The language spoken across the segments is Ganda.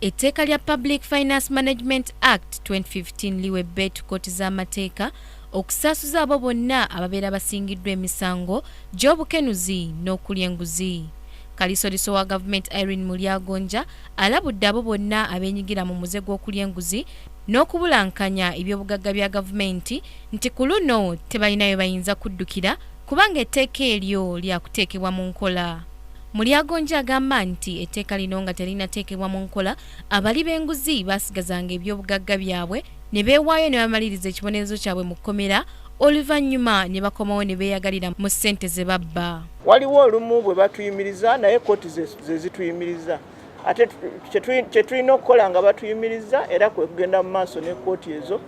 Etteeka lya Public Finance Management Act 2015 liwebbe tukooti z'amateeka okusaasuza abo bonna ababeera basingiddwa emisango gy'obukenuzi n'okulya enguzi. Kalisoliso wa Gavumenti Irene Mulyagonja alabudde abo bonna abeenyigira mu muze gw'okulya enguzi n'okubulankanya ebyobugagga bya gavumenti nti ku luno tebalinayo bayinza kuddukira kubanga etteeka eryo lyakuteekebwa mu nkola. Mulyagonja agamba nti etteeka lino nga terinateekebwa mu nkola, abali b'enguzi baasigazanga ebyobugagga byabwe ne beewaayo ne bamaliriza ekibonerezo kyabwe mu kkomera oluvannyuma ne bakomawo ne beeyagalira mu ssente ze babba. Waliwo olumu bwe batuyimiriza naye kkooti ze zituyimiriza. Ate kye tulina okukola nga batuyimiriza era kwe kugenda mu maaso ne kkooti ezo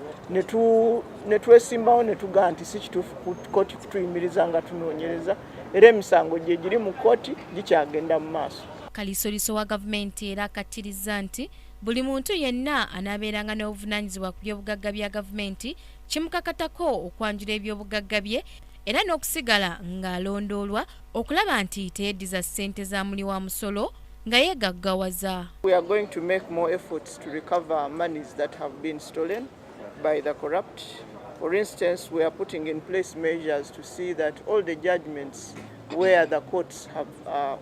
ne twesimbawo ne tugaa nti si kituufu kkooti kutuyimiriza nga tunoonyereza era emisango gye giri mu kkooti gikyagenda mu maaso. Kalisoliso wa gavumenti era akattiriza nti buli muntu yenna anaabeeranga n'obuvunaanyizibwa ku byobugagga bya gavumenti kimukakatako okwanjula ebyobugagga bye era n'okusigala ng'alondoolwa okulaba nti teyeddiza ssente za muli wa musolo nga yeegaggawaza. We are going to make more efforts to recover monies that have been stolen by the corrupt. For instance, we are putting in place measures to see that all the judgments where the courts have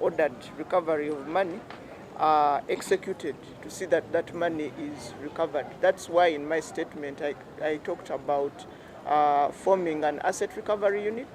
ordered recovery of money are executed to see that that money is recovered. That's why in my statement I talked about forming an asset recovery unit,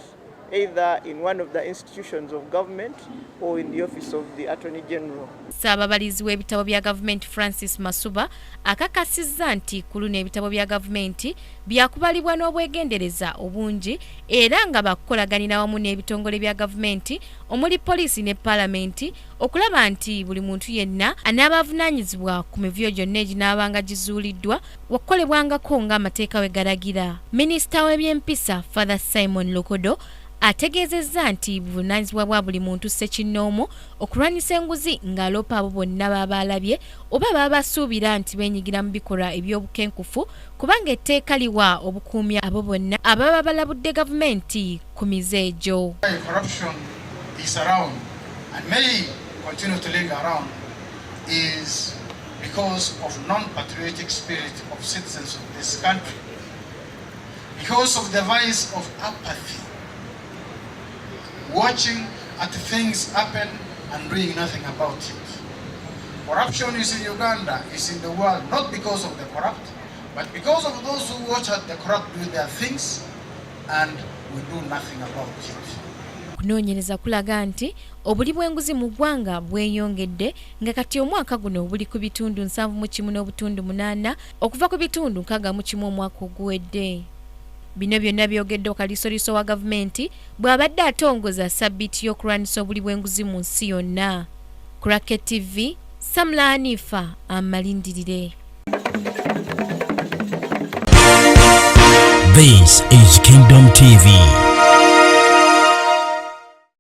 either in one of the institutions of government or in the office of the Attorney General. Saababalizi w'ebitabo bya gavumenti Francis Masuba akakasizza nti ku luno ebitabo bya gavumenti byakubalibwa n'obwegendereza obungi era nga bakukolaganira wamu n'ebitongole bya gavumenti omuli poliisi ne paalamenti okulaba nti buli muntu yenna anaabavunaanyizibwa ku mivuyo gyonna eginaabanga gizuuliddwa wakukolebwangako ng'amateeka we galagira. Minisita w'ebyempisa Father Simon Lokodo ategeezezza nti buvunaanyizibwa bwa buli muntu ssekinnoomu okulwanyisa enguzi ng'aloopa abo bonna baba alabye oba baba basuubira nti beenyigira mu bikolwa eby'obukenkufu kubanga etteeka liwa obukuumi abo bonna ababa balabudde gavumenti ku mize egyo. Corruption is around and may continue to linger around is because of non-patriotic spirit of citizens of this country, because of the vice of apathy, watching at things happen and doing nothing about it. Corruption is in Uganda, is in the world, not because of the corrupt, but because of those who watch at the corrupt do their things and we do nothing about it. Kunoonyereza kulaga nti obuli bw'enguzi mu ggwanga bweyongedde nga kati omwaka guno buli ku bitundu 7.8 okuva ku bitundu 61 omwaka oguwedde. Bino byonna byogeddwa Kalisoliso wa gavumenti bw'abadde atongoza sabbiiti y'okulwanyisa obuli bw'enguzi mu nsi yonna. Ku Racket TV, Samla Hanifa amalindirire. This is Kingdom TV.